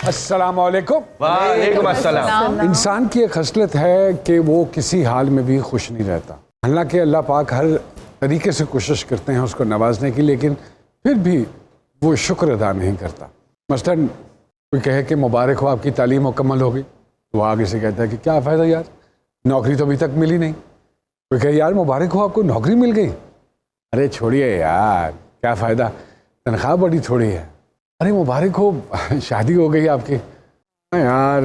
अस्सलाम वालेकुम। वालेकुम अस्सलाम। इंसान की एक खसलत है कि वो किसी हाल में भी खुश नहीं रहता। हालांकि अल्लाह पाक हर तरीके से कोशिश करते हैं उसको नवाजने की, लेकिन फिर भी वो शुक्र अदा नहीं करता। मसलन कोई कहे कि मुबारक हो आपकी तालीम मुकम्मल हो गई, तो वो आगे से कहता है कि क्या फ़ायदा यार, नौकरी तो अभी तक मिली नहीं। कोई कहे यार मुबारक हो आपको नौकरी मिल गई, अरे छोड़िए यार क्या फ़ायदा, तनख्वाह बड़ी थोड़ी है। अरे मुबारक हो शादी हो गई आपकी, यार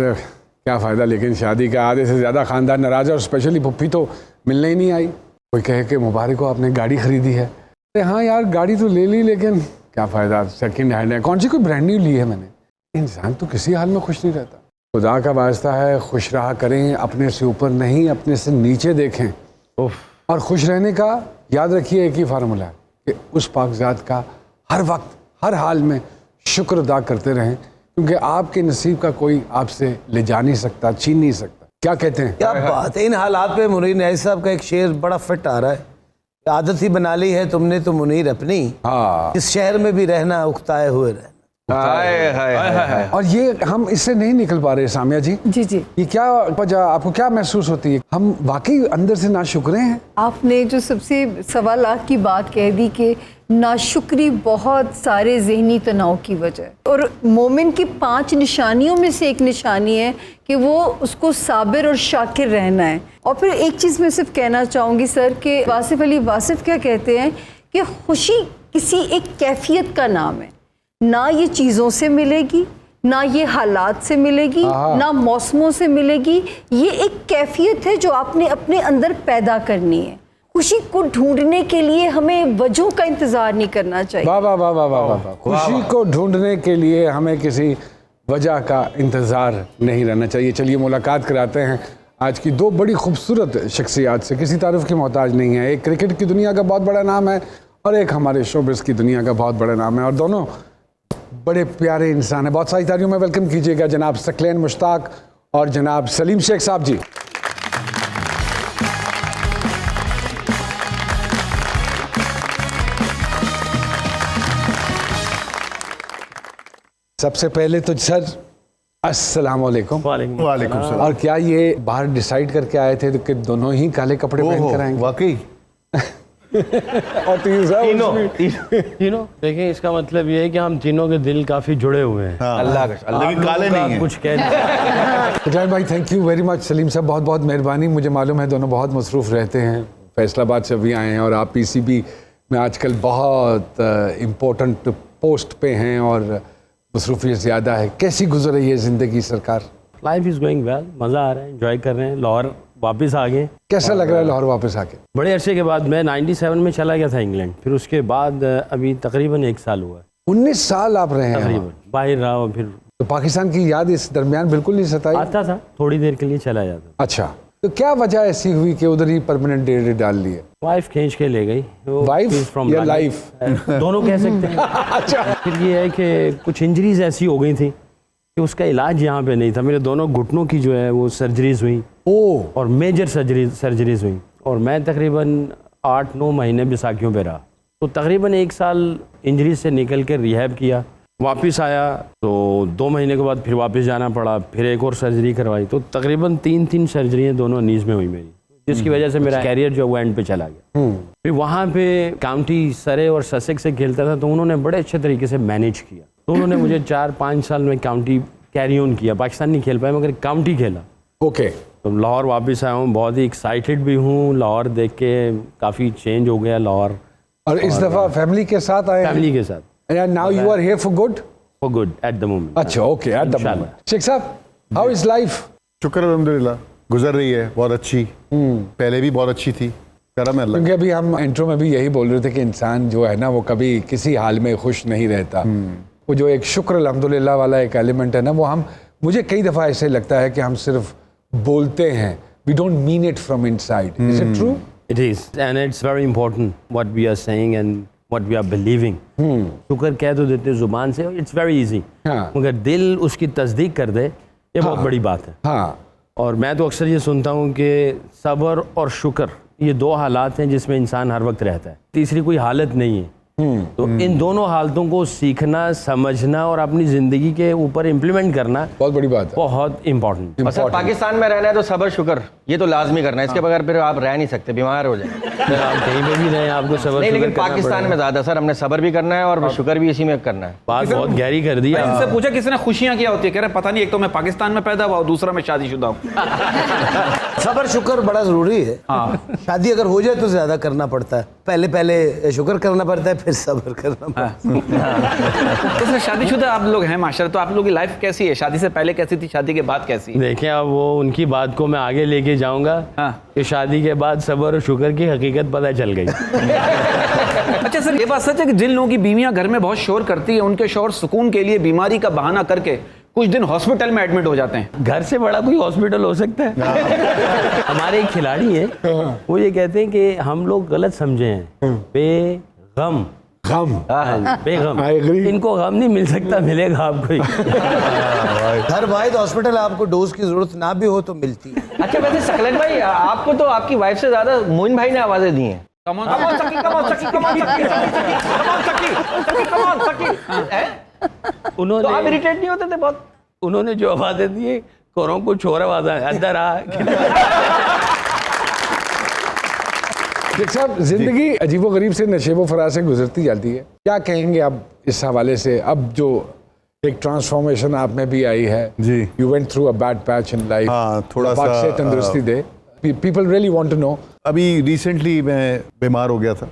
क्या फ़ायदा, लेकिन शादी का आधे से ज़्यादा ख़ानदान नाराज़ है और स्पेशली पुप्पी तो मिलने ही नहीं आई। कोई कहे कि मुबारक हो आपने गाड़ी ख़रीदी है, अरे हाँ यार गाड़ी तो ले ली, लेकिन क्या फ़ायदा, सेकंड हैंड है, कौन सी कोई ब्रांड न्यू ली है मैंने। इंसान तो किसी हाल में खुश नहीं रहता। खुदा का वास्ता है खुश रहा करें, अपने से ऊपर नहीं अपने से नीचे देखें। और खुश रहने का याद रखिए एक ही फार्मूला है कि उस पाकज़ात का हर वक्त हर हाल में शुक्र अदा करते रहें, क्योंकि आपके नसीब का कोई आपसे ले जा नहीं सकता, छीन नहीं सकता। क्या कहते हैं? क्या बात है। इन हालात पे मुनीर न्याज़ी साहब का एक शेर बड़ा फिट आ रहा है, आदत ही बना ली है तुमने तो मुनीर अपनी, हाँ, इस शहर में भी रहना उकताए हुए रहना। और ये हम इससे नहीं निकल पा रहे सामिया जी। जी ये क्या वजह, आपको क्या महसूस होती है, हम वाकई अंदर से नाशुक्रे हैं? आपने जो सबसे 1.25 लाख की बात कह दी कि नाशुक्री बहुत सारे जहनी तनाव की वजह है, और मोमिन की 5 निशानियों में से एक निशानी है कि वो उसको साबिर और शाकिर रहना है। और फिर एक चीज़ मैं सिर्फ कहना चाहूँगी सर कि वासिफ अली वासिफ क्या कहते हैं कि खुशी किसी एक कैफियत का नाम है, ना ये चीज़ों से मिलेगी, ना ये हालात से मिलेगी, ना मौसमों से मिलेगी, ये एक कैफियत है जो आपने अपने अंदर पैदा करनी है। खुशी को ढूंढने के लिए हमें वजहों का इंतजार नहीं करना चाहिए। वाह वाह वाह वाह वाह वाह। खुशी को ढूंढने के लिए हमें किसी वजह का इंतजार नहीं रहना चाहिए। चलिए मुलाकात कराते हैं आज की 2 बड़ी खूबसूरत शख्सियात से, किसी तारुफ की मोहताज नहीं है। एक क्रिकेट की दुनिया का बहुत बड़ा नाम है और एक हमारे शोबिज़ की दुनिया का बहुत बड़ा नाम है, और दोनों बड़े प्यारे इंसान हैं। बहुत सारी तालियों में वेलकम कीजिएगा जनाब सकलैन मुश्ताक और जनाब सलीम शेख साहब जी। सबसे पहले तो सर अस्सलाम वालेकुम। वालेकुम सलाम। और क्या ये बाहर डिसाइड करके आए थे कि दोनों ही काले कपड़े पहन कर आएंगे? वाकई और तीनों देखिए, इसका मतलब ये है कि हम तीनों के दिल काफी जुड़े हुए हैं। अल्लाह का, लेकिन काले नहीं है। कुछ कह नहीं। जाहिर भाई thank you very much. Salim साहब बहुत बहुत मेहरबानी। मुझे मालूम है दोनों बहुत मसरूफ़ रहते हैं, फैसलाबाद से अभी आए हैं और आप पीसीबी में आजकल बहुत इम्पोर्टेंट पोस्ट पे हैं और मसरूफियत ज़्यादा है। कैसी गुजर रही है ज़िंदगी सरकार? लाइफ इज गोइंग वेल, मज़ा आ रहा है, एंजॉय कर रहे हैं। लाहौर वापस आ गए। कैसा लग रहा है लाहौर वापस आके? बड़े अरसे के बाद मैं 97 में चला गया था इंग्लैंड, फिर उसके बाद अभी तकरीबन 1 साल हुआ है। 19 साल आप रहे हैं तकरीबन बाहर रहा और फिर तो पाकिस्तान की याद इस दरमियान बिल्कुल नहीं सताई? आता था, थोड़ी देर के लिए चला जाता। अच्छा, तो क्या वजह ऐसी हुई कि उधर ही परमानेंट डेट डाल लिए? वाइफ खींच के ले गई। वाइफ या लाइफ? दोनों कह सकते हैं। अच्छा, फिर ये है कि कुछ इंजरीज ऐसी हो गई थी कि उसका इलाज यहाँ पे नहीं था। मेरे दोनों घुटनों की जो है वो सर्जरीज हुई और मेजर सर्जरीज हुई, और मैं तकरीबन 8-9 महीने बैसाखियों पे रहा। तो तकरीबन 1 साल इंजरी से निकल के रिहैब किया, वापस आया तो 2 महीने के बाद फिर वापस जाना पड़ा, फिर एक और सर्जरी करवाई। तो तकरीबन 3 सर्जरियाँ दोनों नीज़ में हुई मेरी, जिसकी वजह से मेरा कैरियर जो वो एंड पे चला गया। फिर वहाँ पे काउंटी सरे और ससेक्स से खेलता था, तो उन्होंने बड़े अच्छे तरीके से मैनेज किया। तो उन्होंने मुझे 4-5 साल में काउंटी कैरी ऑन किया। पाकिस्तान नहीं खेल पाया मगर काउंटी खेला। ओके। तो लाहौर वापस आया हूँ, बहुत ही एक्साइटेड भी हूँ। लाहौर देख के काफ़ी चेंज हो गया लाहौर। और इस दफ़ा फैमिली के साथ आए? फैमिली के साथ। And now you are here for good? For good at the moment. अच्छा, okay, at the moment. Sheikh साहब, how is life? शुक्र अल्हम्दुलिल्लाह, गुजर रही है बहुत अच्छी। पहले भी बहुत अच्छी थी, करम है अल्लाह। क्योंकि अभी हम इंट्रो में भी यही बोल रहे थे कि इंसान जो है ना वो कभी किसी हाल में खुश नहीं रहता। वो जो एक शुक्र अल्हम्दुलिल्लाह वाला एक एलिमेंट है ना, वो हम मुझे कई दफ़ा ऐसे लगता है कि हम सिर्फ बोलते हैं, we don't mean it from inside. Is it true? It is, and it's very important what we are saying and what we are believing. शुक्र कह तो देते जुबान से, it's very easy. हाँ। मगर दिल उसकी तस्दीक कर दे, ये बहुत बड़ी बात है। हाँ। और मैं तो अक्सर ये सुनता हूँ कि सब्र और शुक्र ये 2 हालात हैं जिसमें इंसान हर वक्त रहता है, तीसरी कोई हालत नहीं है। तो इन दोनों हालतों को सीखना, समझना और अपनी ज़िंदगी के ऊपर इम्प्लीमेंट करना बहुत बड़ी बात है। बहुत इम्पोर्टेंट। और सर पाकिस्तान में रहना है तो सबर शुक्र ये तो लाजमी करना है, इसके बगैर फिर आप रह नहीं सकते, बीमार हो जाए। आप कहीं पे भी रहें आपको सबर नहीं, शुक्र लेकिन करना पाकिस्तान पड़ेगा। में ज़्यादा सर हमने सबर भी करना है और शुक्र भी इसी में करना है। बात बहुत गहरी कर दी मैंने आप। इनसे पूछा किसने खुशियां क्या होती है, कह रहे पता नहीं, एक तो मैं पाकिस्तान में पैदा हुआ और दूसरा मैं शादीशुदा हूँ। सबर शुक्र बड़ा जरूरी है। शादी अगर हो जाए तो ज्यादा करना पड़ता है, पहले शुक्र करना पड़ता है, फिर सबर करना पड़ता है। तो सर शादीशुदा आप लोग हैं माशाल्लाह, तो आप लोगों की लाइफ कैसी है, शादी से पहले कैसी थी, शादी के बाद कैसी है? देखें, अब वो उनकी बात को मैं आगे लेके जाऊंगा कि शादी के बाद सबर और शुक्र की हकीकत पता चल गई। अच्छा सर, ये बात सच है कि जिन लोगों की बीवियां घर में बहुत शोर करती है, उनके शोर सुकून के लिए बीमारी का बहाना करके कुछ दिन हॉस्पिटल में एडमिट हो जाते हैं? घर से बड़ा कोई हॉस्पिटल हो सकता है? हमारे एक खिलाड़ी हैं, वो ये कहते हैं कि हम लोग गलत समझे हैं, बेगम गम, बेगम, I agree. इनको गम नहीं मिल सकता, मिलेगा आपको ही। हर वाहिद हॉस्पिटल आपको डोज की जरूरत ना भी हो तो मिलती है। अच्छा वैसे सकलत भाई, आपको तो आपकी वाइफ से ज़्यादा मोइन भाई ने आवाज़ें दी हैं। Come on, Saki, come on, Saki, come on, Saki, come on, Saki, Saki, come on, Saki. तो आप उन्होंने इरिटेट नहीं होते थे बहुत? उन्होंने जो आवाजें दी है, कोरों को छोरा आवाज़ अंदर आ। शेख साहब, जिंदगी अजीबोगरीब से नशेबो फराज से गुजरती जाती है, क्या कहेंगे आप इस हवाले से? अब जो एक ट्रांसफॉर्मेशन आप में भी आई है, जी। You went through a bad patch in life, हाँ, थोड़ा पाक सा, से तंदुरुस्ती दे, people really want to know. अभी रिसेंटली मैं बीमार हो गया था,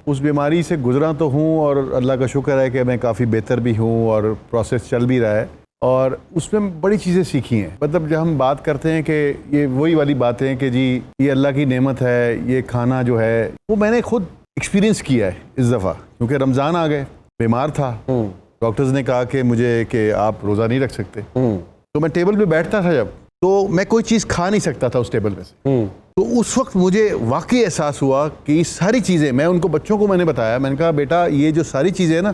उस बीमारी से गुजरा तो हूँ और अल्लाह का शुक्र है कि मैं काफ़ी बेहतर भी हूँ और प्रोसेस चल भी रहा है, और उसमें बड़ी चीज़ें सीखी हैं। मतलब जब हम बात करते हैं कि ये वही वाली बातें हैं कि जी ये अल्लाह की नेमत है, ये खाना जो है वो मैंने खुद एक्सपीरियंस किया है इस दफ़ा, क्योंकि रमज़ान आ गए, बीमार था, डॉक्टर्स ने कहा कि मुझे कि आप रोज़ा नहीं रख सकते, तो मैं टेबल पे बैठता था जब, तो मैं कोई चीज़ खा नहीं सकता था उस टेबल पे से। तो उस वक्त मुझे वाकई एहसास हुआ कि ये सारी चीज़ें, मैं उनको बच्चों को मैंने बताया, मैंने कहा बेटा ये जो सारी चीज़ें हैं ना,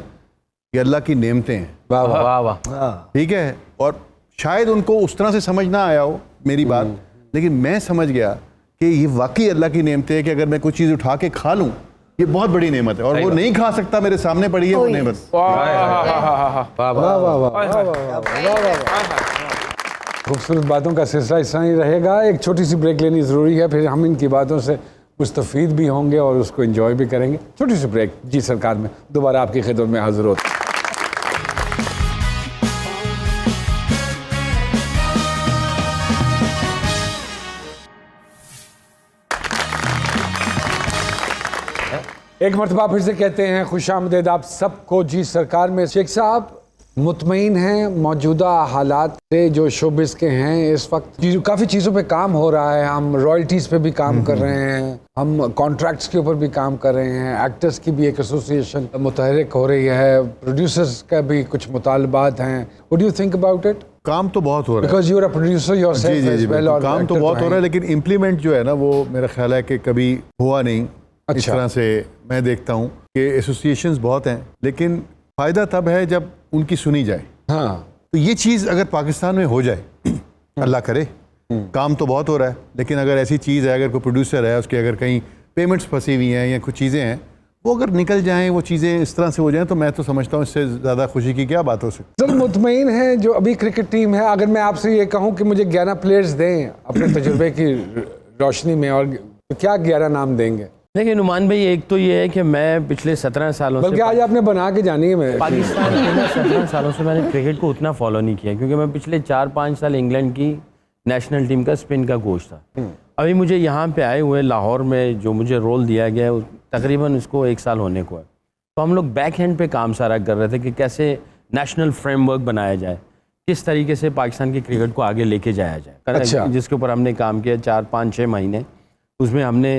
ये अल्लाह की नेमतें हैं, वाह वाह वाह। ठीक है। और शायद उनको उस तरह से समझ ना आया हो मेरी बात, लेकिन मैं समझ गया कि ये वाकई अल्लाह की नेमतें हैं कि अगर मैं कोई चीज़ उठा के खा लूँ, ये बहुत बड़ी नेमत है, और वो नहीं खा सकता, मेरे सामने पड़ी है वो नेमत। खूबसूरत बातों का सिलसिला इस तरह ही रहेगा। एक छोटी सी ब्रेक लेनी ज़रूरी है, फिर हम इनकी बातों से मुस्तफ़ीद भी होंगे और उसको एंजॉय भी करेंगे। छोटी सी ब्रेक, जी सरकार में दोबारा आपकी खिदमत में हाजिर होता है। एक मरतबा फिर से कहते हैं खुशामदीद आप सबको जी सरकार में। शेख साहब मुतमईन हैं मौजूदा हालात से जो शोबिस के हैं इस वक्त? काफ़ी चीज़ों पे काम हो रहा है, हम रॉयल्टीज़ पे भी काम कर रहे हैं, हम कॉन्ट्रैक्ट्स के ऊपर भी काम कर रहे हैं, एक्टर्स की भी एक एसोसिएशन मुतहरिक हो रही है, प्रोड्यूसर्स का भी कुछ मुतालबात हैं। What do you think about it? काम तो बहुत हो रहा है, because you are a producer yourself जी जी जी, एज वेल, बिल्कुल। और काम तो actor बहुत हो रहा है, हैं। लेकिन इम्प्लीमेंट जो है ना वो मेरा ख्याल है कि कभी हुआ नहीं। इस अच्छा। तरह से मैं देखता हूँ कि एसोसिएशंस बहुत हैं, लेकिन फ़ायदा तब है जब उनकी सुनी जाए। हाँ, तो ये चीज़ अगर पाकिस्तान में हो जाए, अल्लाह करे, काम तो बहुत हो रहा है, लेकिन अगर ऐसी चीज़ है, अगर कोई प्रोड्यूसर है उसके अगर कहीं पेमेंट्स फंसी हुई हैं या कुछ चीज़ें हैं, वो अगर निकल जाएं, वो चीज़ें इस तरह से हो जाएं, तो मैं तो समझता हूँ इससे ज़्यादा खुशी की क्या बात हो सकती सर मुतमईन है जो अभी क्रिकेट टीम है, अगर मैं आपसे ये कहूँ कि मुझे 11 प्लेयर्स दें अपने तजुर्बे की रोशनी में, और तो क्या 11 नाम देंगे? देखिए नुमान भाई, एक तो ये है कि मैं पिछले 17 सालों बल्कि आज आपने बना के जानी है। मैं पाकिस्तान के ना 17 सालों से मैंने क्रिकेट को उतना फॉलो नहीं किया, क्योंकि मैं पिछले 4-5 साल इंग्लैंड की नेशनल टीम का स्पिन का कोच था। अभी मुझे यहाँ पे आए हुए लाहौर में जो मुझे रोल दिया गया है तकरीबन उसको 1 साल होने को है। तो हम लोग बैक हैंड पे काम सारा कर रहे थे कि कैसे नेशनल फ्रेमवर्क बनाया जाए, किस तरीके से पाकिस्तान की क्रिकेट को आगे लेके जाया जाए। अच्छा। जिसके ऊपर हमने काम किया 4-5-6 महीने। उसमें हमने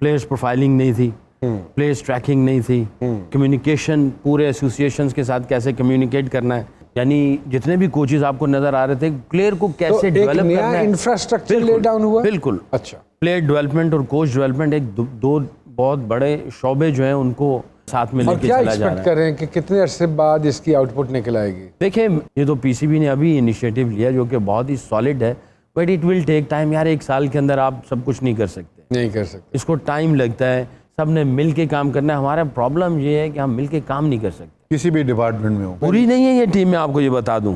प्लेयर्स प्रोफाइलिंग नहीं थी, प्लेयर्स ट्रैकिंग नहीं थी, कम्युनिकेशन पूरे एसोसिएशंस के साथ कैसे कम्युनिकेट करना है, यानी जितने भी कोचेज आपको नजर आ रहे थे, प्लेयर को तो कैसे एक डेवलप नया करना है। इंफ्रास्ट्रक्चर ले बिल्कुल, डाउन हुआ? बिल्कुल। अच्छा, प्लेयर डेवलपमेंट और कोच डेवलपमेंट एक दो बहुत बड़े शोबे जो हैं उनको साथ में और लेके क्या चला जा एक्सपेक्ट रहा कर है। रहे हैं कि कितने अरसे बाद इसकी आउटपुट निकल आएगी? देखिए ये तो पीसीबी ने अभी इनिशिएटिव लिया जो कि बहुत ही सॉलिड है, but it will take time यार। 1 साल के अंदर आप सब कुछ नहीं कर सकते, नहीं कर सकते। इसको टाइम लगता है। सब ने मिल के काम करना है। हमारा प्रॉब्लम ये है कि हम मिल के काम नहीं कर सकते। किसी भी डिपार्टमेंट में हो। बुरी नहीं है ये टीम, मैं आपको ये बता दूं,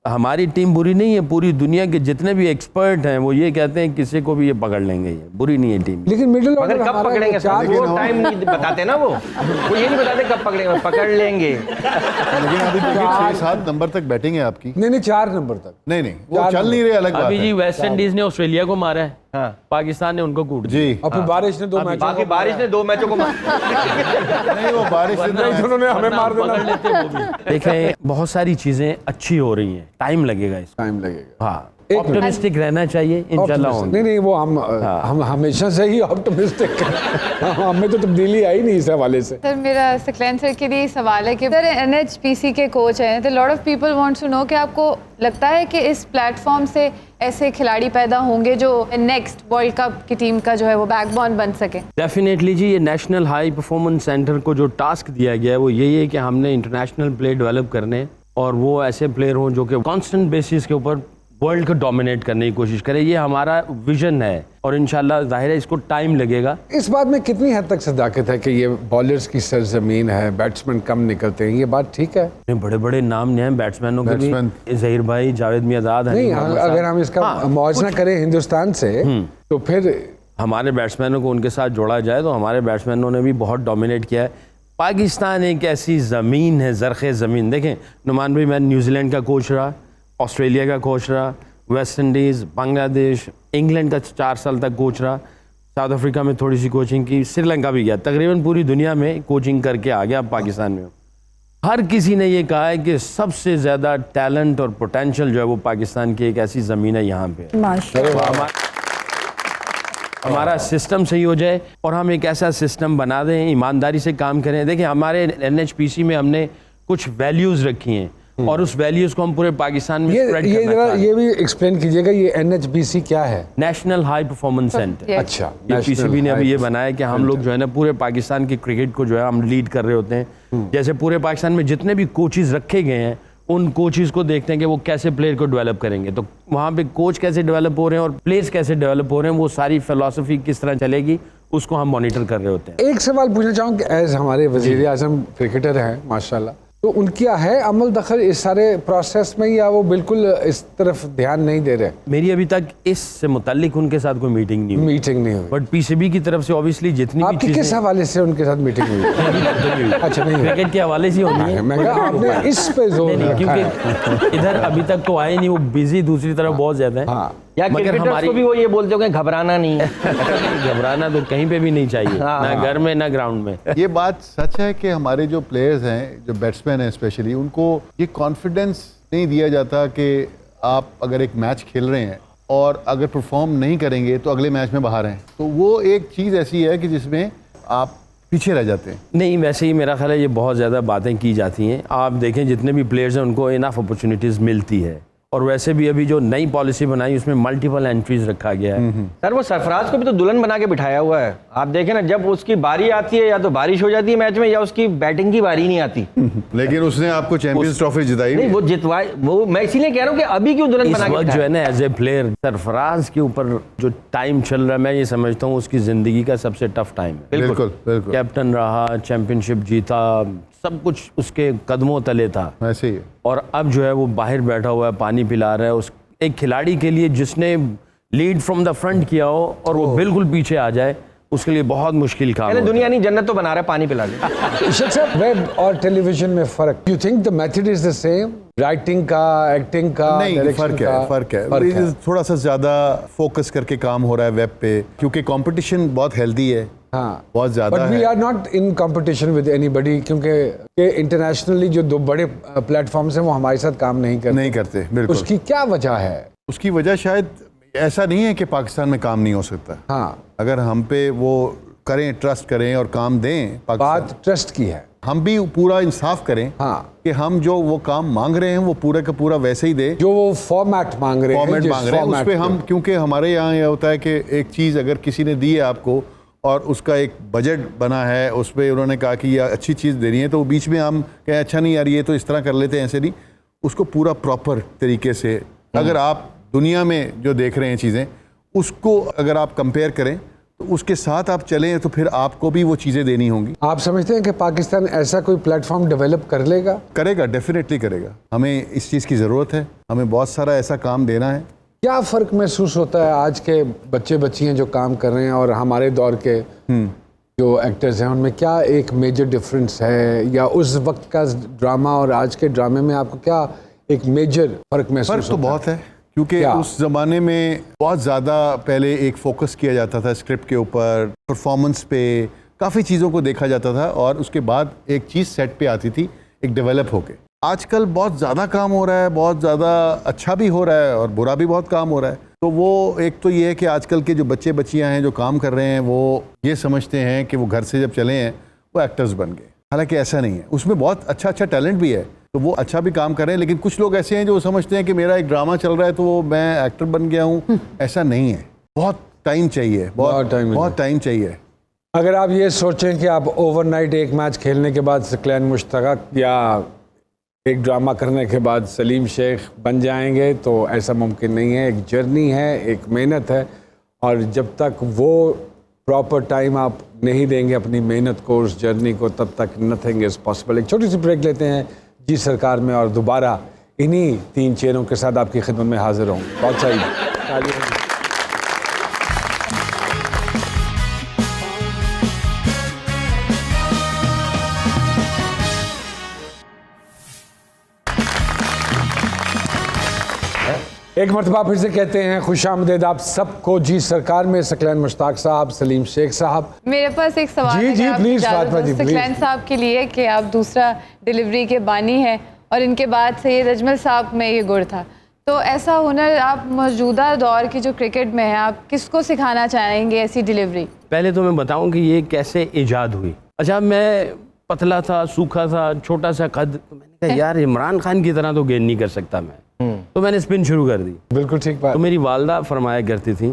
हमारी टीम बुरी नहीं है। पूरी दुनिया के जितने भी एक्सपर्ट हैं वो ये कहते हैं किसी को भी ये पकड़ लेंगे, ये बुरी नहीं है टीम। लेकिन मिडिल मगर कब पकड़ेंगे सर, वो टाइम नहीं बताते ना, वो ये नहीं बताते कब पकड़ेंगे, पकड़ लेंगे। लेकिन अभी 6-7 नंबर तक बैटिंग है आपकी। नहीं 4 नंबर तक। नहीं वो चल नहीं रहे, अलग बात अभी जी है। वेस्ट इंडीज ने ऑस्ट्रेलिया को मारा है, हाँ। पाकिस्तान ने उनको कूट दिया। जी और फिर बारिश ने 2 मैचों बाकी बारिश ने 2 मैचों को नहीं, वो बारिश से उन्होंने हमें मार पकड़ देना। लेते वो भी। देखें बहुत सारी चीजें अच्छी हो रही हैं, टाइम लगेगा इसको। टाइम लगेगा। हाँ, ऑप्टिमिस्टिक रहना चाहिए, इंशाल्लाह होगा। नहीं वो हम हमेशा से ही ऑप्टिमिस्टिक हैं। हमें तो तब्दीली आई नहीं इस हवाले से। सर मेरा सकलैन सर के लिए सवाल है कि सर NHPC के कोच हैं, तो lot of people wants to know कि आपको लगता है कि इस प्लेटफॉर्म से ऐसे खिलाड़ी पैदा होंगे जो नेक्स्ट वर्ल्ड कप की टीम का जो है वो बैकबोन बन सके? डेफिनेटली जी, ये नेशनल हाई परफॉर्मेंस सेंटर को जो टास्क दिया गया है वो यही है कि हमने इंटरनेशनल प्लेयर डेवलप करने और वो ऐसे प्लेयर हों जो कि कांस्टेंट बेसिस के ऊपर वर्ल्ड को डोमिनेट करने की कोशिश करें। ये हमारा विजन है और इंशाल्लाह जाहिर है इसको टाइम लगेगा। इस बात में कितनी हद तक सदाकत है कि ये बॉलर्स की सरजमीन है, बैट्समैन कम निकलते हैं, ये बात ठीक है? बड़े बड़े नाम हैं बैट्समैनों के भी, बैट्समैन। जहीर भाई, जावेद मियादाद, नहीं अगर हम इसका मुआवजा करें हिंदुस्तान से तो फिर हमारे बैट्समैनों को उनके साथ जोड़ा जाए तो हमारे बैट्समैनों ने भी बहुत डोमिनेट किया है। पाकिस्तान एक ऐसी ज़मीन है, ज़रख़े ज़मीन। देखें नुमान भाई, मैं न्यूजीलैंड का कोच रहा, ऑस्ट्रेलिया का कोच रहा, वेस्ट इंडीज़, बांग्लादेश, इंग्लैंड का 4 साल तक कोच रहा, साउथ अफ्रीका में थोड़ी सी कोचिंग की, श्रीलंका भी गया, तकरीबन पूरी दुनिया में कोचिंग करके आ गया। पाकिस्तान में हर किसी ने ये कहा है कि सबसे ज़्यादा टैलेंट और पोटेंशियल जो है वो पाकिस्तान की एक ऐसी ज़मीन है यहाँ पे। माशाल्लाह। हमारा सिस्टम सही हो जाए और हम एक ऐसा सिस्टम बना दें, ईमानदारी से काम करें। देखिए हमारे NHPC में हमने कुछ वैल्यूज़ रखी हैं और उस वैल्यूज़ को हम पूरे पाकिस्तान में स्प्रेड करना जरा चाहते हैं। ये भी एक्सप्लेन कीजिएगा, ये NHPC क्या है? National high performance centre. अच्छा, ये PCB ने National अभी ये High बनाया कि हम लोग जो है ना पूरे पाकिस्तान की क्रिकेट को जो है हम लीड कर रहे होते हैं। जैसे पूरे पाकिस्तान में जितने भी कोचेज रखे गए हैं उन कोचेज को देखते हैं कि वो कैसे प्लेयर को डेवलप करेंगे, तो वहाँ पे कोच कैसे डेवलप हो रहे हैं और प्लेयर्स कैसे डेवलप हो रहे हैं, वो सारी फिलॉसफी किस तरह चलेगी उसको हम मॉनिटर कर रहे होते हैं। एक सवाल पूछना चाहूँ कि एज हमारे वज़ीर आज़म क्रिकेटर हैं माशाल्लाह, तो उनकी है अमल दखल इस सारे प्रोसेस में या वो बिल्कुल इस तरफ ध्यान नहीं दे रहे? मेरी अभी तक इससे मुताल्लिक उनके साथ कोई मीटिंग नहीं हुई, मीटिंग नहीं हुई। बट PCB की तरफ से ऑब्वियसली जितनी भी आपकी किस चीज़ें हवाले से उनके साथ मीटिंग हुई? अच्छा नहीं हुई। क्रिकेट के हवाले से होनी है। मैं कहा आपने इस पे जोर नहीं, रखा है। क्योंकि इधर अभी तक तो आए नहीं, वो बिजी दूसरी तरफ बहुत ज्यादा है। हाँ। या मगर क्रिकेटर्स को भी वो ये बोलते हो कि घबराना नहीं है। घबराना तो कहीं पे भी नहीं चाहिए, हाँ, ना घर में ना ग्राउंड में। ये बात सच है कि हमारे जो प्लेयर्स हैं, जो बैट्समैन हैं स्पेशली, उनको ये कॉन्फिडेंस नहीं दिया जाता कि आप अगर एक मैच खेल रहे हैं और अगर परफॉर्म नहीं करेंगे तो अगले मैच में बाहर हैं, तो वो एक चीज़ ऐसी है कि जिसमें आप पीछे रह जाते हैं। नहीं, वैसे ही मेरा ख्याल है ये बहुत ज़्यादा बातें की जाती हैं। आप देखें जितने भी प्लेयर्स हैं उनको इनफ अपॉर्चुनिटीज़ मिलती है और वैसे भी अभी जो नई पॉलिसी बनाई उसमें मल्टीपल एंट्रीज रखा गया है। सर वो सरफराज को भी तो दुल्हन बना के बिठाया हुआ है। आप देखें ना, जब उसकी बारी आती है या तो बारिश हो जाती है मैच में या उसकी बैटिंग की बारी नहीं आती। लेकिन उसने आपको चैंपियंस ट्रॉफी जिताई। नहीं वो जितवाए, वो मैं इसीलिए कह रहा हूँ कि अभी क्यों दुल्हन इस बना के वक्त जो बिठाया? है ना एज ए प्लेयर सरफराज के ऊपर जो टाइम चल रहा है, मैं ये समझता हूँ उसकी ज़िंदगी का सबसे टफ टाइम है। बिल्कुल बिल्कुल कैप्टन रहा, चैंपियनशिप जीता, सब कुछ उसके कदमों तले था ऐसे ही है। और अब जो है वो बाहर बैठा हुआ है, पानी पिला रहा है। उस एक खिलाड़ी के लिए जिसने लीड फ्रॉम द फ्रंट किया हो और वो बिल्कुल पीछे आ जाए, उसके लिए बहुत मुश्किल काम पहले होता है। दुनिया नहीं जन्नत तो बना रहा है पानी पिला के। इशक साहब, वेब और टेलीविजन में फर्क, you think the method is the same? Writing का, एक्टिंग का, नहीं, डायरेक्शन फर्क का? है, फर्क है। थोड़ा सा ज्यादा फोकस करके काम हो रहा है वेब पे, क्योंकि कंपटीशन बहुत हेल्दी है। हाँ, बहुत ज्यादा बट वी है। Are not in competition with anybody, क्योंकि इंटरनेशनली जो 2 बड़े प्लेटफॉर्म्स हैं वो हमारे साथ काम नहीं करते। बिल्कुल। उसकी क्या वजह है? उसकी वजह शायद ऐसा नहीं है कि पाकिस्तान में काम नहीं हो सकता। हाँ, अगर हम पे वो करें, ट्रस्ट करें और काम दें पाकिस्तान, बात ट्रस्ट की है। हम भी पूरा इंसाफ करें। हाँ, कि हम जो वो काम मांग रहे हैं वो पूरा का पूरा वैसे ही दे, जो वो फॉर्मेट मांग रहे हैं, फॉर्मेट जिस मांग रहे हैं उस format पे पे। हम, क्योंकि हमारे यहाँ यह होता है कि एक चीज़ अगर किसी ने दी है आपको और उसका एक बजट बना है, उस पर उन्होंने कहा कि ये अच्छी चीज़ दे रही है, तो वो बीच में हम कहें अच्छा नहीं यार ये तो इस तरह कर लेते हैं, ऐसे नहीं। उसको पूरा प्रॉपर तरीके से, अगर आप दुनिया में जो देख रहे हैं चीज़ें, उसको अगर आप कंपेयर करें तो उसके साथ आप चलें तो फिर आपको भी वो चीज़ें देनी होंगी। आप समझते हैं कि पाकिस्तान ऐसा कोई प्लेटफॉर्म डेवलप कर लेगा? करेगा, डेफिनेटली करेगा। हमें इस चीज़ की ज़रूरत है, हमें बहुत सारा ऐसा काम देना है। क्या फ़र्क महसूस होता है आज के बच्चे बच्चियाँ जो काम कर रहे हैं और हमारे दौर के जो एक्टर्स हैं, उनमें क्या एक मेजर डिफरेंस है? या उस वक्त का ड्रामा और आज के ड्रामे में आपको क्या एक मेजर फ़र्क महसूस फ़र्क तो होता है? बहुत है, क्योंकि क्या? उस ज़माने में बहुत ज़्यादा पहले एक फोकस किया जाता था स्क्रिप्ट के ऊपर, परफॉर्मेंस पे, काफ़ी चीज़ों को देखा जाता था और उसके बाद एक चीज़ सेट पे आती थी एक डेवलप होके। आजकल बहुत ज़्यादा काम हो रहा है, बहुत ज़्यादा अच्छा भी हो रहा है और बुरा भी बहुत काम हो रहा है। तो वो एक तो ये है कि आजकल के जो बच्चे बच्चियां हैं जो काम कर रहे हैं वो ये समझते हैं कि वो घर से जब चले हैं वो एक्टर्स बन गए, हालांकि ऐसा नहीं है। उसमें बहुत अच्छा अच्छा टैलेंट भी है, तो वो अच्छा भी काम कर रहे हैं, लेकिन कुछ लोग ऐसे हैं जो समझते हैं कि मेरा एक ड्रामा चल रहा है तो वो मैं एक्टर बन गया हूँ। ऐसा नहीं है, बहुत टाइम चाहिए, बहुत टाइम चाहिए। अगर आप ये सोचें कि आप ओवरनाइट एक मैच खेलने के बाद सकलैन मुश्ताक या एक ड्रामा करने के बाद सलीम शेख बन जाएंगे, तो ऐसा मुमकिन नहीं है। एक जर्नी है, एक मेहनत है, और जब तक वो प्रॉपर टाइम आप नहीं देंगे अपनी मेहनत को, उस जर्नी को, तब तक नथिंग इज़ पॉसिबल। एक छोटी सी ब्रेक लेते हैं जी सरकार में और दोबारा इन्हीं 3 चेहरों के साथ आपकी खिदमत में हाजिर हूँ। बहुत सारी एक मरतबा फिर से कहते हैं खुशामदीद आप सबको जी सरकार में। सकलैन मुश्ताक साहब, सलीम शेख साहब, मेरे पास एक सवाल जी, है जी, कि आप प्लीज़, इजाज़त फातिमा दो जी, प्लीज़। सकलैन साहब के लिए कि आप दूसरा डिलीवरी के बानी हैं और इनके बाद सैयद अजमल साहब में ये गुण था, तो ऐसा हुनर आप मौजूदा दौर की जो क्रिकेट में है आप किसको सिखाना चाहेंगे ऐसी डिलीवरी? पहले तो मैं बताऊं कि ये कैसे ईजाद हुई। अच्छा, मैं पतला था, सूखा था, छोटा सा कद, तो मैंने कहा यार इमरान खान की तरह तो गेंद नहीं कर सकता मैं, तो मैंने स्पिन शुरू कर दी। बिल्कुल ठीक बात। तो मेरी वालदा फरमाया करती थी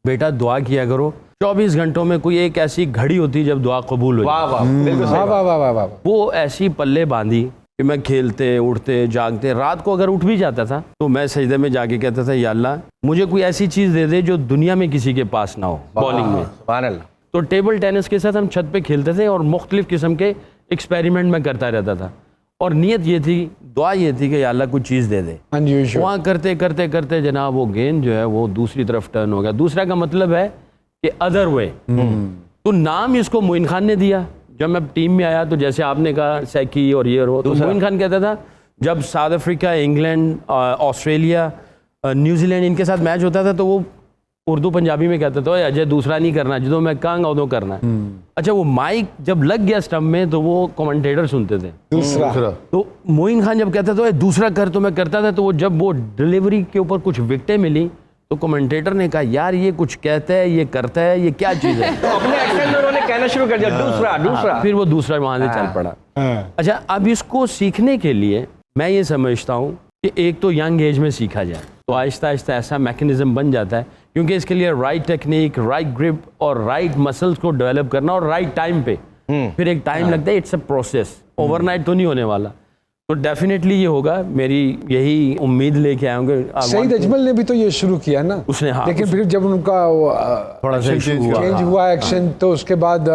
बेटा दुआ किया करो, 24 घंटों में कोई एक ऐसी घड़ी होती जब दुआ कबूल हो। वाह वाह, बिल्कुल सही वाह बात। वाह वाह वाह वाह। वो ऐसी पल्ले बांधी कि मैं खेलते उठते जागते, रात को अगर उठ भी जाता था तो मैं सजदे में जाके कहता था या अल्लाह मुझे कोई ऐसी चीज़ दे दे जो दुनिया में किसी के पास ना हो बॉलिंग में। सुभान अल्लाह। तो टेबल टेनिस के साथ हम छत पे खेलते थे और मुख्तलिफ किस्म के एक्सपेरिमेंट में करता रहता था, और नीयत ये थी, दुआ ये थी कि या अल्लाह कुछ चीज़ दे दे। अनयूजुअल। वहाँ करते करते करते जनाब वो गेंद जो है वो दूसरी तरफ टर्न हो गया। दूसरा का मतलब है कि अदर वे। तो नाम इसको मोइन खान ने दिया। जब मैं टीम में आया तो जैसे आपने कहा सैकी और ये और वो, तो मोइन खान कहता था जब south Africa, England, Australia, New Zealand इनके साथ मैच होता था तो वो उर्दू पंजाबी में कहता था अजय दूसरा नहीं करना, जो मैं कहूँगा उदो करना। अच्छा, वो माइक जब लग गया स्टंप में तो वो कमेंटेटर सुनते थे दूसरा। तो मोइन खान जब कहता था दूसरा कर तो मैं करता था, तो वो जब वो डिलीवरी के ऊपर कुछ विकेटें मिली तो कमेंटेटर ने कहा यार ये कुछ कहता है, ये करता है, ये क्या चीज़ है। तो अपने एक्सेंट में उन्होंने कहना शुरू कर दिया दूसरा दूसरा। फिर वो दूसरा वहाँ से चल पड़ा। अच्छा, अब इसको सीखने के लिए मैं ये समझता हूँ कि एक तो यंग एज में सीखा जाए तो आहिस्ता आहिस्ता ऐसा मैकेनिज्म बन जाता है, क्योंकि इसके लिए राइट टेक्निक, राइट ग्रिप और राइट मसल्स को डेवलप करना और राइट टाइम पे, फिर एक टाइम लगता है। इट्स अ प्रोसेस, ओवरनाइट तो नहीं होने वाला। तो डेफिनेटली ये होगा, मेरी यही उम्मीद लेके आए होंगे। सईद अजमल ने भी तो ये शुरू किया ना उसने, हाँ, लेकिन फिर जब उनका थोड़ा सा चेंज हुआ एक्शन, तो उसके बाद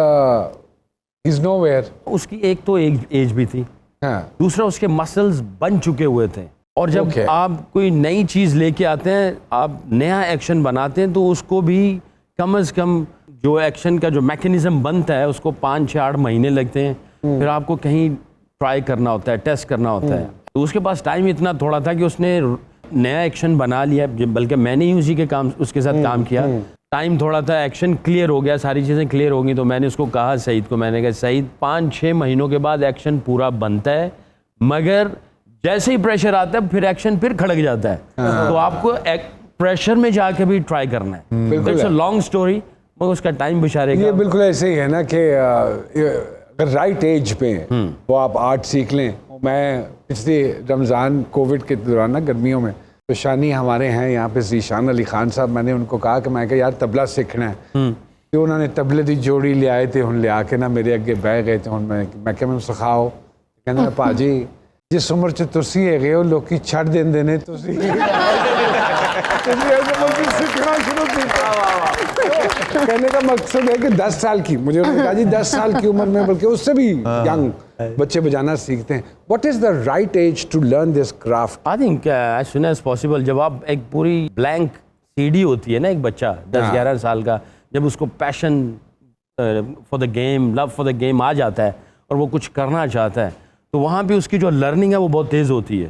इज नोवेयर। उसकी एक तो एज भी थी, हाँ, दूसरा उसके मसल्स बन चुके हुए थे, और जब Okay. आप कोई नई चीज़ लेके आते हैं, आप नया एक्शन बनाते हैं, तो उसको भी कम से कम जो एक्शन का जो मैकेनिज्म बनता है उसको 5-6-8 महीने लगते हैं। फिर आपको कहीं ट्राई करना होता है, टेस्ट करना होता है। तो उसके पास टाइम इतना थोड़ा था कि उसने नया एक्शन बना लिया, बल्कि मैंने ही उसके साथ काम किया। टाइम थोड़ा था, एक्शन क्लियर हो गया, सारी चीज़ें क्लियर हो गई, तो मैंने उसको कहा सईद को, मैंने कहा सईद 5-6 महीनों के बाद एक्शन पूरा बनता है, मगर जैसे ही प्रेशर आता है फिर एक्शन फिर खड़क जाता है। तो आपको प्रेशर में जाके भी ट्राई करना है। इट्स अ लॉन्ग स्टोरी, मगर उसका टाइम बिचारे ये बिल्कुल ऐसे ही है ना कि अगर राइट एज पे वो आप आर्ट सीख लें। मैं पिछले रमज़ान कोविड के दौरान ना गर्मियों में, तो शानी हमारे हैं यहाँ पे ज़ीशान अली खान साहब, मैंने उनको कहा कि मैं यार तबला सीखना है, तो उन्होंने तबले की जोड़ी ले आए थे, उन ले आके ना मेरे अगे बह गए थे। मैं क्या मैं सिखाओ, कहना भाजी जिस उम्र च तुसी है गए हो लोग छड़ देंदे ने तुसी इसलिए ऐसे बोल के सीखना शुरू किया। कहने का मकसद है कि 10 साल की, मुझे उन्होंने कहा जी 10 साल की उम्र में, बल्कि उससे भी यंग बच्चे बजाना सीखते हैं। What is the right age to learn this craft? I think as soon as possible. जब आप एक पूरी ब्लैंक सीडी होती है ना, एक बच्चा 10-11 साल का, जब उसको passion for the game, love for the game आ जाता है और वो कुछ करना चाहता है, तो वहाँ पे उसकी जो लर्निंग है वो बहुत तेज़ होती है।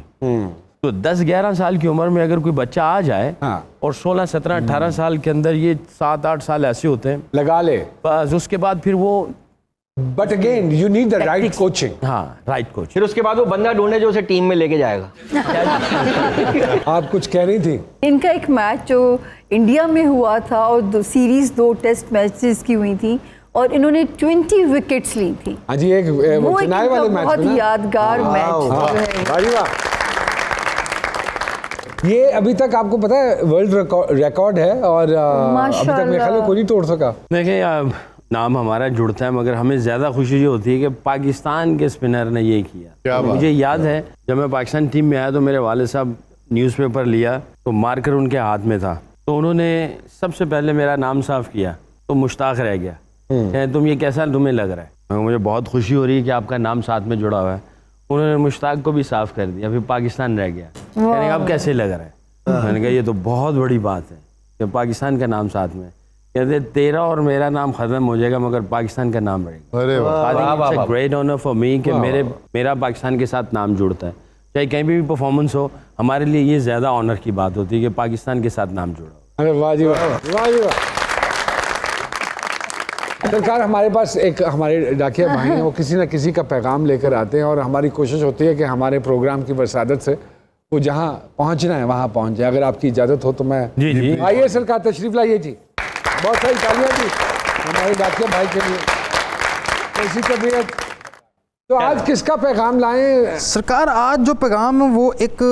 तो 10-11 साल की उम्र में अगर कोई बच्चा आ जाए और 16-17-18 साल के अंदर ये 7-8 साल ऐसे होते हैं, लगा ले। बस उसके बाद फिर वो, but again you need the right coaching. हाँ, राइट कोच। फिर उसके बाद वो बंदा ढूंढे जो उसे टीम में लेके जाएगा। आप कुछ कह रही थी? इनका एक मैच जो इंडिया में हुआ था और सीरीज 2 टेस्ट मैचेस की हुई थी और इन्होंने 20 विकेट्स ली थी। हाँ जी, एक वो चेन्नई वाले मैच बहुत में ना? यादगार मैच जो है। वाह जी वाह। ये अभी तक आपको पता है वर्ल्ड रिकॉर्ड है और अभी तक मेरे ख्याल में कोई नहीं तोड़ सका। देखिए, नाम हमारा जुड़ता है, मगर हमें ज़्यादा खुशी ये होती है कि पाकिस्तान के स्पिनर ने ये किया। मुझे याद है जब मैं पाकिस्तान टीम में आया तो मेरे वाले साहब न्यूज़पेपर लिया तो मार्कर उनके हाथ में था, तो उन्होंने सबसे पहले मेरा नाम साफ किया तो मुश्ताक रह गया। कहें तुम ये कैसा तुम्हें लग रहा है? मुझे बहुत खुशी हो रही है कि आपका नाम साथ में जुड़ा हुआ है। उन्होंने मुश्ताक को भी साफ कर दिया, फिर पाकिस्तान रह गया। कहने अब कैसे लग रहा है? मैंने कहा ये तो बहुत बड़ी बात है कि पाकिस्तान का नाम साथ में। कहते तेरा और मेरा नाम खत्म हो जाएगा मगर पाकिस्तान का नाम रहेगा। अरे वाह, ग्रेट ऑनर फॉर मी कि मेरा पाकिस्तान के साथ नाम जुड़ता है। चाहे कहीं भी परफॉर्मेंस हो, हमारे लिए ये ज़्यादा ऑनर की बात होती है कि पाकिस्तान के साथ नाम जुड़ा हो। अरे वाह जी वाह, वाह जी वाह। सरकार, हमारे पास एक हमारे डाकिया भाई हैं, वो किसी न किसी का पैगाम लेकर आते हैं और हमारी कोशिश होती है कि हमारे प्रोग्राम की वसादत से वो जहाँ पहुँचना है वहाँ पहुँच जाए। अगर आपकी इजाज़त हो तो मैं जी। आइए सरकार, तशरीफ लाइए जी। बहुत सारी तालियां जी हमारे डाकिया भाई के लिए। कैसी तबीयत? तो आज किसका पैगाम लाए सरकार? आज जो पैगाम है वो एक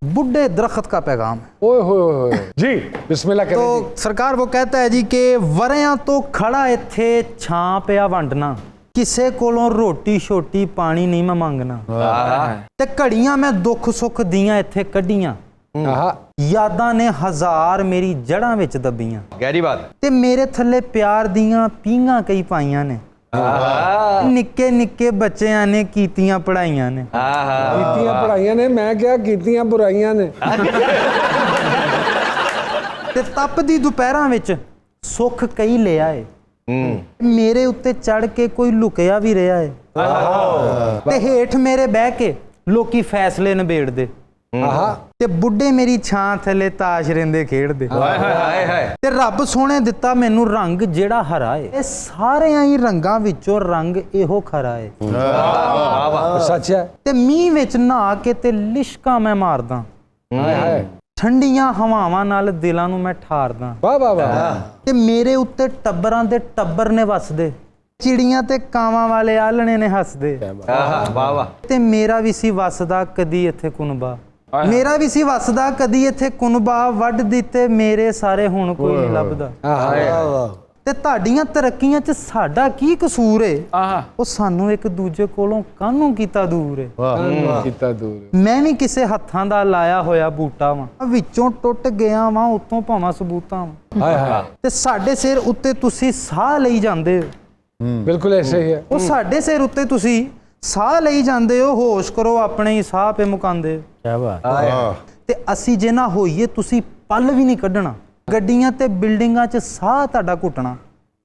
बुढ़े दरख्त का पैगाम है। ओए होए जी, बिस्मिल्लाह करें तो जी। सरकार वो कहता है जी कि वरियां तो खड़ा इत्थे छां पिया वंडना, किसे कोलों रोटी छोटी पानी नहीं मैं मंगना, ते घड़ियां मैं दुख सुख दियां इत्थे कड्डियां, यादां ने हजार मेरी जड़ां विच दबियां, गहरी बात। ते मेरे थल्ले प्यार दियां पींघां कई पाइयां ने, निक्के निक्के बच्चियां ने कीतियां पढ़ाइयां ने। कीतियां पढ़ाइयां ने, मैं क्या कीतियां बुराइयां ने। ते तपदी दुपहरां विच सुख कई ले आए, मेरे उत्ते चढ़ के कोई लुकिया भी रहा है, ते हेठ मेरे बह के लोकी फैसले नबेड़ दे, ते बुढ़े मेरी छां थले ताश रेंदे खेड़दे, ते रब सोने दिता मैनू रंग जेड़ा हरा है, ये सारियां ही रंगां विचों रंग एहो खरा है। सच है। ते मींह विच नहा के ते लिशकां मैं मारदा, ठंडियां हवावां नाल दिलां नू मैं ठारदा, वाह वाह वाह। ते मेरे उत्ते टब्बरां दे टब्बर ने वसदे, चिड़ियां ते कावां वाले आलणे ने हसदे, ते मेरा भी सी वसदा कदी इत्थे कुनबा, मेरा भी सी वसदा कदी इत्थे कुनबा, वड्ड दिते मेरे सारे हुण कोई नहीं लभदा, ते तुहाडीआं तरक्कीआं च साडा की कसूर है, ਉਹ ਸਾਨੂੰ ਇੱਕ ਦੂਜੇ ਕੋਲੋਂ ਕਾਹਨੂੰ ਕੀਤਾ ਦੂਰ ਹੈ। ਕੀਤਾ ਦੂਰ। ਮੈਂ ਵੀ ਕਿਸੇ ਹੱਥਾਂ ਦਾ ਲਾਇਆ ਹੋਇਆ ਬੂਟਾ ਵਾਂ, ਵਿੱਚੋਂ ਟੁੱਟ ਗਿਆ ਵਾਂ ਉੱਤੋਂ ਭਾਵਾਂ ਸਬੂਤਾਂ ਵਾਂ, ਹਾਏ ਹਾਏ। ਤੇ ਸਾਡੇ ਸਿਰ ਉੱਤੇ ਤੁਸੀਂ ਸਾਹ ਲਈ ਜਾਂਦੇ ਹੋ, ਬਿਲਕੁਲ ऐसे ही है। ਉਹ ਸਾਡੇ ਸਿਰ ਉੱਤੇ ਤੁਸੀਂ ਸਾਹ ਲਈ ਜਾਂਦੇ ਹੋ, ਹੋਸ਼ ਕਰੋ ਆਪਣੇ ਹੀ ਸਾਹ ਪੇ ਮੁਕਾਂਦੇ ਹੋ। क्या बात। ਤੇ ਅਸੀਂ ਜੇ ਨਾ ਹੋਈਏ ਤੁਸੀਂ ਪਲ ਵੀ ਨਹੀਂ ਕੱਢਣਾ, ਗੱਡੀਆਂ ਤੇ ਬਿਲਡਿੰਗਾਂ 'ਚ ਸਾਹ ਤੁਹਾਡਾ ਘੁੱਟਣਾ,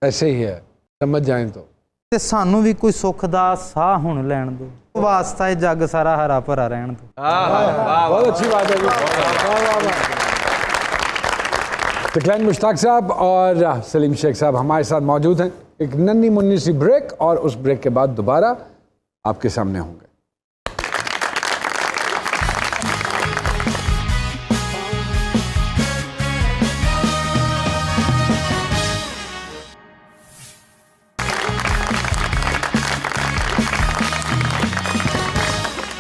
ऐसे ही है, समझ जाए तो। ਤੇ ਸਾਨੂੰ ਵੀ ਕੋਈ ਸੁੱਖ ਦਾ ਸਾਹ ਹੁਣ ਲੈਣ ਦਿਓ, ਵਾਸਤਾ ਇਹ ਜੱਗ ਸਾਰਾ ਹਰਾ ਭਰਾ ਰਹਿਣ ਦਿਓ। बहुत अच्छी बात है जी। वाह वाह वाह। सकलैन मुश्ताक साहब और सलीम शेख साहब हमारे साथ मौजूद हैं। एक नन्ही मुन्नी सी ब्रेक और उस ब्रेक के बाद दोबारा आपके सामने होंगे।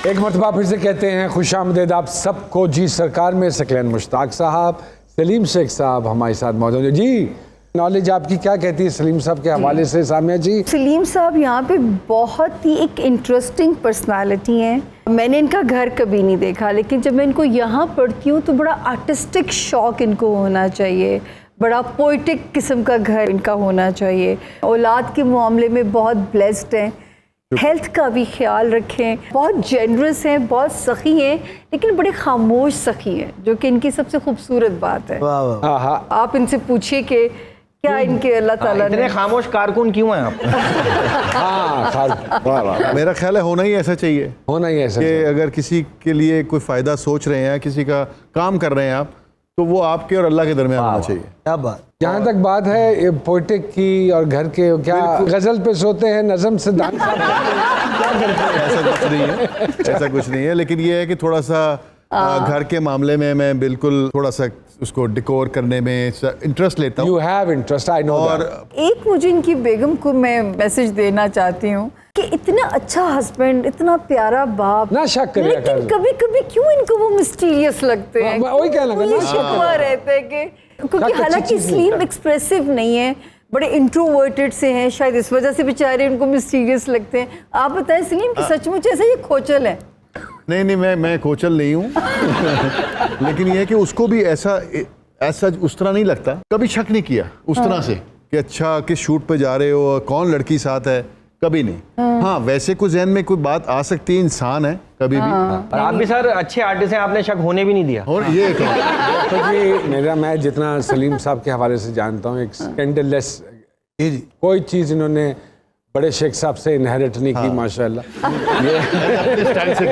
एक मरतबा फिर से कहते हैं खुशामदीद आप सबको जी। सरकार में सकलैन मुश्ताक साहब, सलीम शेख साहब हमारे साथ मौजूद हैं। जी, नॉलेज आपकी क्या कहती है सलीम साहब के हवाले से? सामिया जी। सलीम साहब यहाँ पे बहुत ही एक इंटरेस्टिंग पर्सनालिटी हैं मैंने इनका घर कभी नहीं देखा, लेकिन जब मैं इनको यहाँ पढ़ती हूँ तो बड़ा आर्टिस्टिक शौक इनको होना चाहिए, बड़ा पोइटिक किस्म का घर इनका होना चाहिए। औलाद के मामले में बहुत ब्लेस्ड हैं, हेल्थ का भी ख्याल रखें, बहुत जेनरस हैं, बहुत सखी हैं, लेकिन बड़े खामोश सखी हैं, जो कि इनकी सबसे खूबसूरत बात है। वाह वाह। हाँ आप इनसे पूछिए कि क्या इनके अल्लाह ताला इतने ने खामोश कारकुन क्यों हैं आप? हाँ, वाह वाह, मेरा ख्याल है होना ही ऐसा चाहिए होना ही ऐसा कि अगर किसी के लिए कोई फ़ायदा सोच रहे हैं, किसी का काम कर रहे हैं आप, तो वो आपके और अल्लाह के दरमियान होना चाहिए। क्या बात। जहाँ तक बात है पोइटिक की और घर के, क्या गजल पे सोते हैं, नज़म से दान ऐसा कुछ नहीं है, ऐसा कुछ नहीं है, लेकिन ये है कि थोड़ा सा घर के मामले में मैं बिल्कुल थोड़ा सा उसको डिकोर करने में इंटरेस्ट लेता हूँ। You have interest, I know. और एक मुझे इनकी बेगम को मैं मैसेज देना चाहती हूँ कि इतना अच्छा हस्बैंड, इतना प्यारा बाप, ना शक करिएगा लेकिन कभी कभी क्यों इनको वो मिस्टीरियस लगते हैं, मैं वही कहने लगा ना। ये शिकवा रहता है कि क्योंकि अच्छी हालांकि चीज़ नहीं स्लीम एक्सप्रेसिव नहीं है, बड़े इंट्रोवर्टेड से हैं, शायद इस वजह से बेचारे उनको मिस्टीरियस लगते हैं। आप बताएं सलीम कि सचमुच ऐसा ये खोचल है? नहीं, मैं कोचल नहीं हूँ लेकिन ये है कि उसको भी ऐसा उस तरह नहीं लगता, कभी शक नहीं किया उस तरह से कि अच्छा किस शूट पे जा रहे हो, कौन लड़की साथ है, कभी नहीं। हाँ, वैसे कुछ जहन में कोई बात आ सकती है, इंसान है कभी भी। और आप भी सर अच्छे आर्टिस्ट हैं, आपने शक होने भी नहीं दिया। और ये क्योंकि मैं जितना सलीम साहब के हवाले से जानता हूँ, एक स्कैंडललेस कोई चीज़ इन्होंने बड़े शेख साहब से इनहेरिट नहीं की, माशाल्लाह। ये अपने स्टाइल से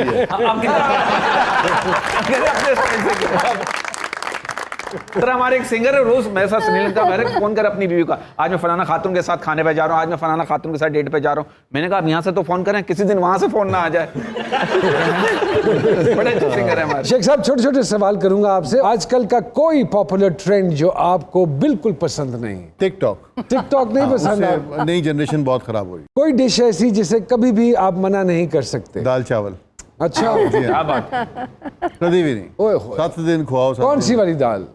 सर हमारे एक सिंगर है, रोज मैं साथ सुनील का मैंने फोन कर अपनी बीवी का, आज मैं फलाना खातून के साथ खाने पे जा रहा हूँ, आज मैं फलाना खातून के साथ डेट पे जा रहा हूँ। मैंने कहा आप यहाँ से तो फोन करें, किसी दिन वहां से फोन ना आ जाए। बड़े अच्छे सिंगर है हमारे। शेख साहब, छोटे छोटे सवाल करूंगा आपसे। आजकल का कोई पॉपुलर ट्रेंड जो आपको बिल्कुल पसंद नहीं? टिकटॉक नहीं पसंद है? नई जनरेशन बहुत खराब हो रही। कोई डिश ऐसी जिसे कभी भी आप मना नहीं कर सकते? दाल चावल। अच्छा, क्या बात। कभी भी नहीं, ओए होए। 7 दिन खुआओ। कौन सी वाली दाल?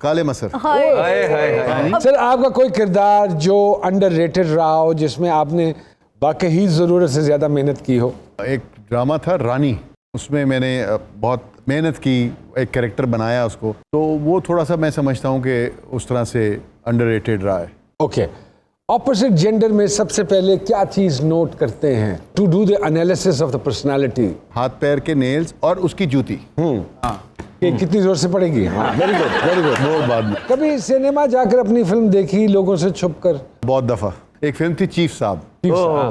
काले मसर। सर, आपका कोई किरदार जो अंडररेटेड रहा हो, जिसमें आपने वाकई ही ज़रूरत से ज़्यादा मेहनत की हो? एक ड्रामा था रानी, उसमें मैंने बहुत मेहनत की, एक कैरेक्टर बनाया उसको, तो वो थोड़ा सा मैं समझता हूँ कि उस तरह से अंडररेटेड रहा है। ओके, ऑपोजिट जेंडर में सबसे पहले क्या चीज़ नोट करते हैं to do the analysis of the personality? हाथ पैर के नेल्स और उसकी जूती। कि कितनी जोर से पड़ेगी? हाँ, वेरी गुड, वेरी गुड। बहुत बाद में कभी सिनेमा जाकर अपनी फिल्म देखी लोगों से छुपकर? बहुत दफा। एक फिल्म थी चीफ साहब,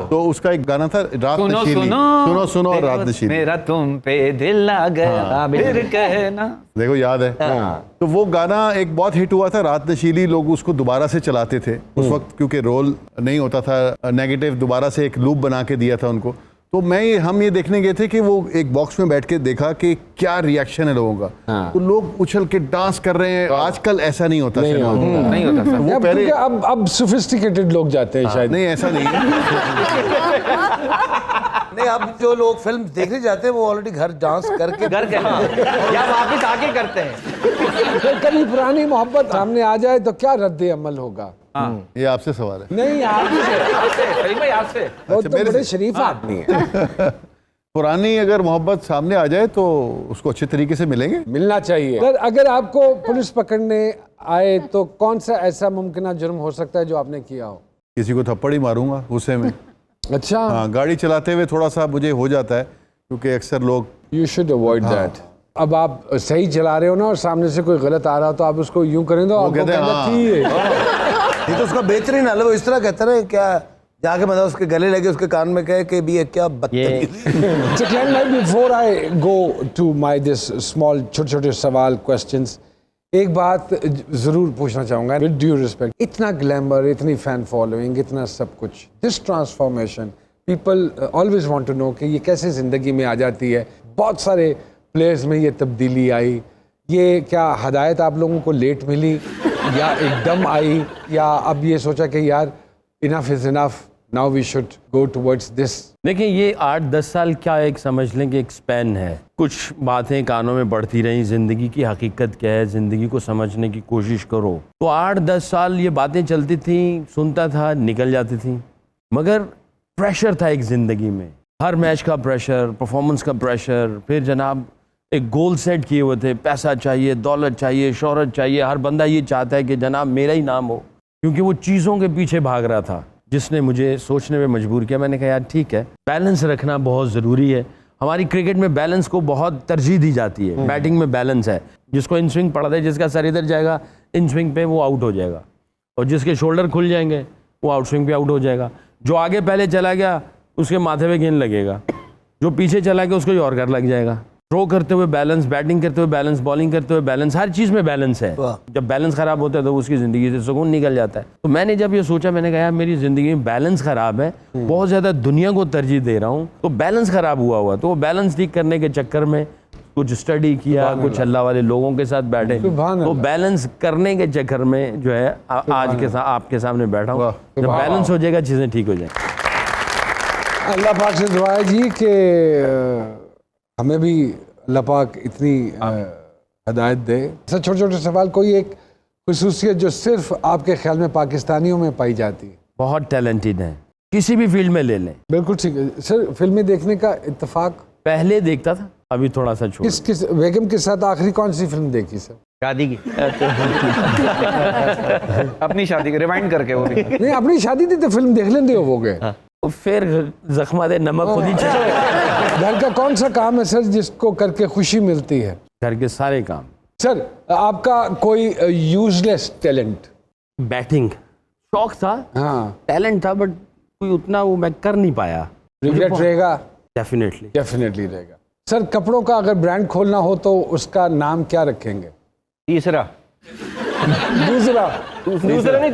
तो उसका एक गाना था रात सुनो नशीली। सुनो सुनो और रात नशीली। मेरा तुम पे दिल आ गया, फिर कहना। देखो याद है। तो वो गाना एक बहुत हिट हुआ था, रात नशीली। लोग उसको दोबारा से चलाते थे उस वक्त, क्योंकि रोल नहीं होता था नेगेटिव, दोबारा से एक लूप बना के दिया था उनको। तो हम ये देखने गए थे कि वो एक बॉक्स में बैठ के देखा कि क्या रिएक्शन है लोगों का। तो लोग उछल के डांस कर रहे हैं। आजकल ऐसा नहीं होता, नहीं होता सर। वो पहले अब सोफिस्टिकेटेड लोग जाते हैं शायद। नहीं, ऐसा नहीं है। नहीं, अब जो लोग फिल्म देखने जाते हैं वो ऑलरेडी घर डांस करके घर के या वापिस आके करते हैं। तो कभी पुरानी मोहब्बत सामने आ जाए तो क्या रद्द अमल होगा? ये आपसे सवाल है। नहीं, सलीम भाई आपसे। वो तो बड़े शरीफ आदमी है। पुरानी अगर मोहब्बत सामने आ जाए तो उसको अच्छे तरीके से मिलेंगे, मिलना चाहिए। अगर आपको पुलिस पकड़ने आए तो कौन सा ऐसा मुमकिन जुर्म हो सकता है जो आपने किया हो? किसी को थप्पड़ ही मारूंगा गुस्से में। अच्छा, हाँ, गाड़ी चलाते हुए थोड़ा सा मुझे हो जाता है, क्योंकि अक्सर लोग। You should avoid that. अब आप सही चला रहे हो ना और सामने से कोई गलत आ रहा हो तो आप उसको यूं करें तो आपको कहते हैं, कहना हाँ। ठीक है। ये तो उसका बेहतरीन हाल है। वो इस तरह कहता है क्या, जाके मतलब उसके गले लगे, उसके कान में कहे कि भी ये क्या बदतमीजी। So Glenn, maybe before I go to my this small छोटे-छोटे सवाल questions, एक बात जरूर पूछना चाहूँगा with due respect, इतना ग्लैमर, इतनी फैन फॉलोइंग, इतना सब कुछ, this transformation, people always want to know कि ये कैसे ज़िंदगी में आ जाती है। बहुत सारे प्लेयर्स में ये तब्दीली आई, ये क्या हदायत आप लोगों को लेट मिली या एकदम आई, या अब ये सोचा कि यार enough is enough, now we should go towards this? देखिए, ये 8-10 साल क्या एक समझ लें कि एक स्पैन है। कुछ बातें कानों में बढ़ती रहीं, ज़िंदगी की हकीकत क्या है, ज़िंदगी को समझने की कोशिश करो। तो 8-10 साल ये बातें चलती थी, सुनता था, निकल जाती थी, मगर प्रेशर था एक ज़िंदगी में। हर मैच का प्रेशर, परफॉर्मेंस का प्रेशर, फिर जनाब एक गोल सेट किए हुए थे, पैसा चाहिए, दौलत चाहिए, शोहरत चाहिए, हर बंदा ये चाहता है कि जनाब मेरा ही नाम हो, क्योंकि वो चीज़ों के पीछे भाग रहा था, जिसने मुझे सोचने में मजबूर किया। मैंने कहा यार ठीक है, बैलेंस रखना बहुत ज़रूरी है। हमारी क्रिकेट में बैलेंस को बहुत तरजीह दी जाती है। बैटिंग में बैलेंस है, जिसको इन स्विंग पड़ा था, जिसका सर इधर जाएगा इन स्विंग पे वो आउट हो जाएगा, और जिसके शोल्डर खुल जाएंगे वो आउट स्विंग पे आउट हो जाएगा। जो आगे पहले चला गया उसके माथे पे गेंद लगेगा, जो पीछे चला गया उसको यॉर्कर लग जाएगा। थ्रो करते हुए बैलेंस, बैटिंग करते हुए बैलेंस, बॉलिंग करते हुए बैलेंस, हर चीज़ में बैलेंस है। जब बैलेंस खराब होता है तो उसकी ज़िंदगी से सुकून निकल जाता है। तो मैंने जब ये सोचा, मैंने कहा यार मेरी ज़िंदगी में बैलेंस ख़राब है, बहुत ज़्यादा दुनिया को तरजीह दे रहा हूँ, तो बैलेंस ख़राब हुआ। तो वो बैलेंस ठीक करने के चक्कर में कुछ स्टडी किया, कुछ अल्लाह वाले लोगों के साथ बैठे, तो बैलेंस करने के चक्कर में जो है आज के साथ आपके सामने बैठा हूँ। जब बैलेंस हो जाएगा चीज़ें ठीक हो जाएंगी। अल्लाह पाक से दुआ है जी कि हमें भी अल्लाह पाक इतनी हदायत दे। सर छोटे छोटे सवाल, कोई एक खुसूसियत जो सिर्फ आपके ख्याल में पाकिस्तानियों में पाई जाती है? बहुत टैलेंटेड है, किसी भी फील्ड में ले लें। बिल्कुल ठीक है सर। फिल्में देखने का इत्तेफाक पहले देखता था, अभी थोड़ा सा छोड़। किस बेगम के साथ आखिरी कौन सी फिल्म देखी सर? शादी की। अपनी शादी की रिवाइंड करके वो भी। नहीं, अपनी शादी थी तो फिल्म देख लेते हो वो गए। तो फिर जख्मा दे नमक खुद ही चढ़े। घर का कौन सा काम है सर जिसको करके खुशी मिलती है? घर के सारे काम। सर आपका कोई यूजलेस टैलेंट? बैटिंग शौक था, हाँ, टैलेंट था, बट कोई उतना वो मैं कर नहीं पाया। रिग्रेट रहेगा? डेफिनेटली रहेगा। सर कपड़ों का अगर ब्रांड खोलना हो तो उसका नाम क्या रखेंगे? तीसरा नहीं,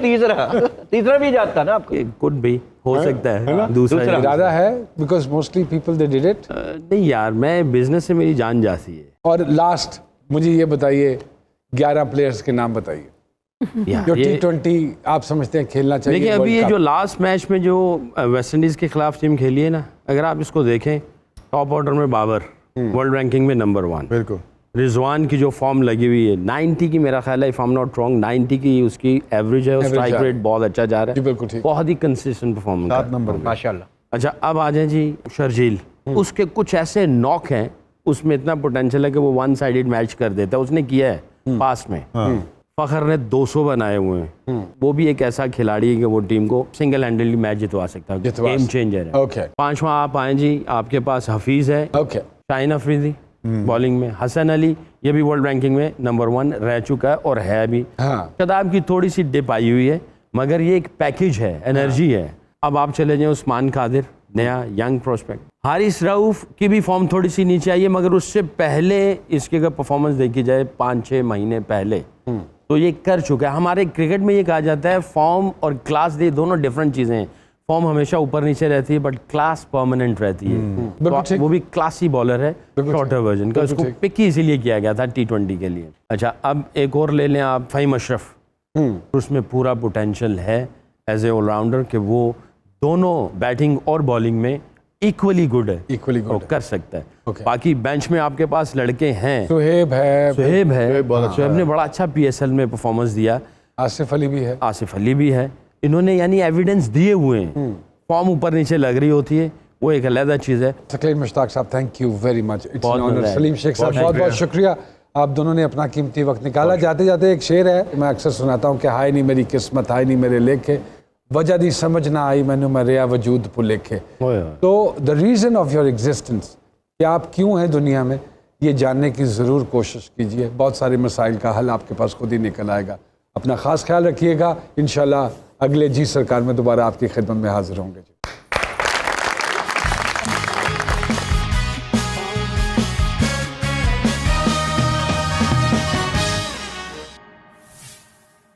तीसरा भी जाता ना आपको? कुड भी हो सकता है, दूसरा ज़्यादा है because mostly people they did it. नहीं यार, मैं बिजनेस से मेरी जान जाती है। और लास्ट मुझे ये बताइए, 11 प्लेयर्स के नाम बताइए जो T20 आप समझते हैं खेलना चाहिए। देखिए अभी ये जो लास्ट मैच में जो वेस्ट इंडीज़ के खिलाफ टीम खेली है ना, अगर आप इसको देखें, टॉप ऑर्डर में बाबर वर्ल्ड रैंकिंग में नंबर 1, बिल्कुल। रिजवान की जो फॉर्म लगी हुई है 90 की, मेरा ख्याल है if I am not wrong 90 की उसकी एवरेज है, और स्ट्राइक रेट बहुत अच्छा जा रहा है, बिल्कुल ठीक, बहुत ही कंसिस्टेंट परफॉर्मेंस, 7 नंबर माशाल्लाह। अच्छा अब आ जाए जी शर्जील, उसके कुछ ऐसे नॉक हैं, उसमें इतना पोटेंशियल है कि वो 1 साइडेड मैच कर देता है, उसने किया है पास्ट में। फखर ने 200 बनाए हुए हैं, वो भी एक ऐसा खिलाड़ी है कि वो टीम को सिंगल हैंडली मैच जितवा सकता है, गेम चेंजर है। ओके। 5वां आप आए जी, आपके पास हफीज़ है, ओके, शाहीन अफरीदी बॉलिंग में, हसन अली, ये भी वर्ल्ड रैंकिंग में नंबर 1 रह चुका है और है भी। हाँ। शदाब की थोड़ी सी डिप आई हुई है, मगर ये एक पैकेज है, एनर्जी है। अब आप चले जाएं उस्मान कादिर, नया यंग प्रोस्पेक्ट। हारिस रऊफ की भी फॉर्म थोड़ी सी नीचे आई है, मगर उससे पहले इसकी अगर परफॉर्मेंस देखी जाए 5-6 महीने पहले, तो ये कर चुका है। हमारे क्रिकेट में ये कहा जाता है फॉर्म और क्लास, ये दोनों डिफरेंट चीज़ें हैं। फॉर्म हमेशा ऊपर नीचे रहती है, बट क्लास परमानेंट रहती है। तो वो भी क्लासी बॉलर है, शॉर्टर वर्जन का, उसको पिक ही इसीलिए किया गया था T20 के लिए। अच्छा अब एक और ले लें आप, फ़हीम अशरफ, उसमें पूरा पोटेंशियल है एज ए ऑलराउंडर कि वो दोनों बैटिंग और बॉलिंग में इक्वली गुड है, कर सकता है। बाकी बेंच में आपके पास लड़के हैं, सुहेब ने बड़ा अच्छा PSL में परफॉर्मेंस दिया, आसिफ अली भी है। इन्होंने यानी एविडेंस दिए हुए हैं, फॉर्म ऊपर नीचे लग रही होती है, वो एक अलग चीज़ है। सकलीन मुश्ताक साहब, thank you very much, it's an honour. Salim Sheikh साहब, बहुत बहुत शुक्रिया, आप दोनों ने अपना कीमती वक्त निकाला। जाते जाते एक शेर है, मैं अक्सर सुनाता हूँ कि हाय नहीं मेरी किस्मत, हाय नहीं मेरे लेखे, वजह दी समझ ना आई मैनू मैं रिया वजूद भुलेखे। तो the reason of your existence, कि आप क्यों हैं दुनिया में, ये जानने की ज़रूर कोशिश कीजिए। बहुत सारे मसाइल का हल आपके पास खुद ही निकल आएगा। अपना ख़ास ख्याल रखिएगा, इंशाल्लाह अगले जी सरकार में दोबारा आपकी खिदमत में हाजिर होंगे।